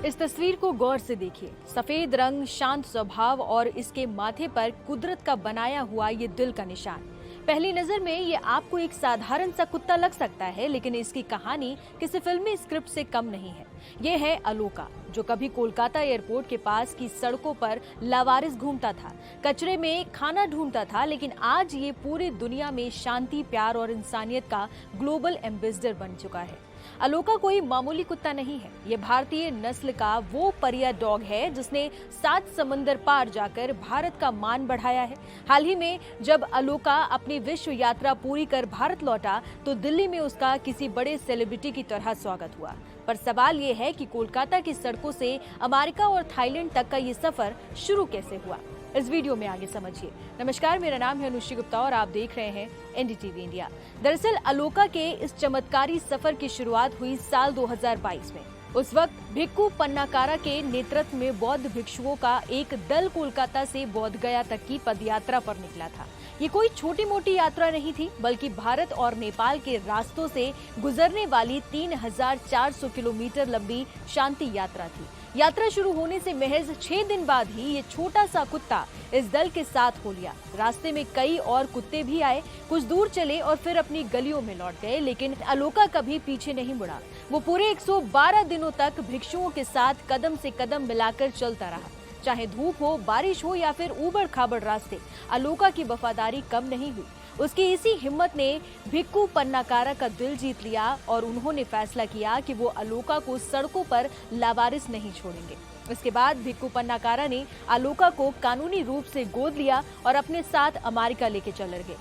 इस तस्वीर को गौर से देखिए। सफेद रंग, शांत स्वभाव और इसके माथे पर कुदरत का बनाया हुआ ये दिल का निशान। पहली नजर में ये आपको एक साधारण सा कुत्ता लग सकता है, लेकिन इसकी कहानी किसी फिल्मी स्क्रिप्ट से कम नहीं है। ये है अलोका, जो कभी कोलकाता एयरपोर्ट के पास की सड़कों पर लावारिस घूमता था, कचरे में खाना ढूंढता था, लेकिन आज ये पूरी दुनिया में शांति, प्यार और इंसानियत का ग्लोबल एम्बेसडर बन चुका है। अलोका कोई मामूली कुत्ता नहीं है। ये भारतीय नस्ल का वो परिया डॉग है जिसने 7 समंदर पार जाकर भारत का मान बढ़ाया है। हाल ही में जब अलोका अपनी विश्व यात्रा पूरी कर भारत लौटा तो दिल्ली में उसका किसी बड़े सेलिब्रिटी की तरह स्वागत हुआ। पर सवाल ये है कि कोलकाता की सड़कों से अमेरिका और थाईलैंड तक का ये सफर शुरू कैसे हुआ। इस वीडियो में आगे समझिए। नमस्कार, मेरा नाम है अनुश्री गुप्ता और आप देख रहे हैं एनडीटीवी इंडिया। दरअसल अलोका के इस चमत्कारी सफर की शुरुआत हुई साल 2022 में। उस वक्त भिक्खू पन्नाकारा के नेतृत्व में बौद्ध भिक्षुओं का एक दल कोलकाता से बोध गया तक की पदयात्रा पर निकला था। ये कोई छोटी मोटी यात्रा नहीं थी, बल्कि भारत और नेपाल के रास्तों से गुजरने वाली 3400 किलोमीटर लंबी शांति यात्रा थी। यात्रा शुरू होने से महज 6 दिन बाद ही ये छोटा सा कुत्ता इस दल के साथ हो लिया। रास्ते में कई और कुत्ते भी आए, कुछ दूर चले और फिर अपनी गलियों में लौट गए, लेकिन अलोका कभी पीछे नहीं मुड़ा। वो पूरे 112 दिनों तक भिक्षुओं के साथ कदम से कदम मिलाकर चलता रहा। चाहे धूप हो, बारिश हो या फिर ऊबड़ खाबड़ रास्ते, अलोका की वफादारी कम नहीं हुई। उसकी इसी हिम्मत ने भिक्खू पन्नाकारा का दिल जीत लिया और उन्होंने फैसला किया कि वो अलोका को सड़कों पर लावारिस नहीं छोड़ेंगे। इसके बाद भिक्खू पन्नाकारा ने अलोका को कानूनी रूप से गोद लिया और अपने साथ अमेरिका लेके चले गए।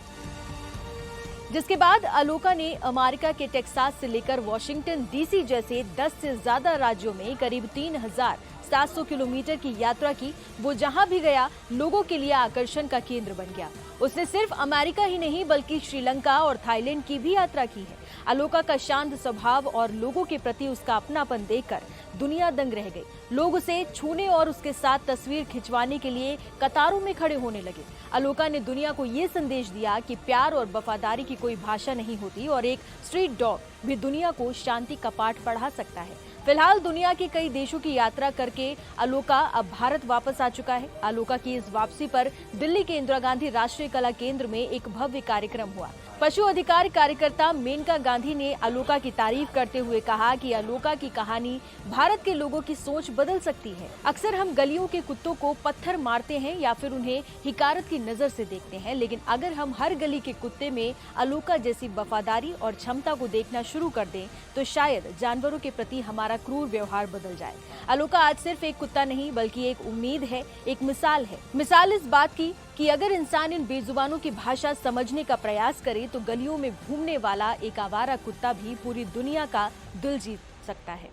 जिसके बाद अलोका ने अमेरिका के टेक्सास से लेकर वॉशिंगटन डीसी जैसे 10 से ज्यादा राज्यों में करीब 3700 किलोमीटर की यात्रा की। वो जहां भी गया लोगों के लिए आकर्षण का केंद्र बन गया। उसने सिर्फ अमेरिका ही नहीं बल्कि श्रीलंका और थाईलैंड की भी यात्रा की है। अलोका का शांत स्वभाव और लोगों के प्रति उसका अपनापन देखकर दुनिया दंग रह गई। लोग उसे छूने और उसके साथ तस्वीर खिंचवाने के लिए कतारों में खड़े होने लगे। अलोका ने दुनिया को ये संदेश दिया कि प्यार और वफादारी की कोई भाषा नहीं होती और एक स्ट्रीट डॉग भी दुनिया को शांति का पाठ पढ़ा सकता है। फिलहाल दुनिया के कई देशों की यात्रा करके अलोका अब भारत वापस आ चुका है। अलोका की इस वापसी पर दिल्ली के इंदिरा गांधी राष्ट्रीय कला केंद्र में एक भव्य कार्यक्रम हुआ। पशु अधिकार कार्यकर्ता मेनका गांधी ने अलोका की तारीफ करते हुए कहा कि अलोका की कहानी भारत के लोगों की सोच बदल सकती है। अक्सर हम गलियों के कुत्तों को पत्थर मारते हैं या फिर उन्हें हिकारत की नजर से देखते हैं, लेकिन अगर हम हर गली के कुत्ते में अलोका जैसी वफादारी और क्षमता को देखना शुरू कर दें तो शायद जानवरों के प्रति हमारा क्रूर व्यवहार बदल जाए। अलोका आज सिर्फ एक कुत्ता नहीं बल्कि एक उम्मीद है, एक मिसाल है। मिसाल इस बात की कि अगर इंसान इन बेजुबानों की भाषा समझने का प्रयास करे तो गलियों में घूमने वाला एक आवारा कुत्ता भी पूरी दुनिया का दिल जीत सकता है।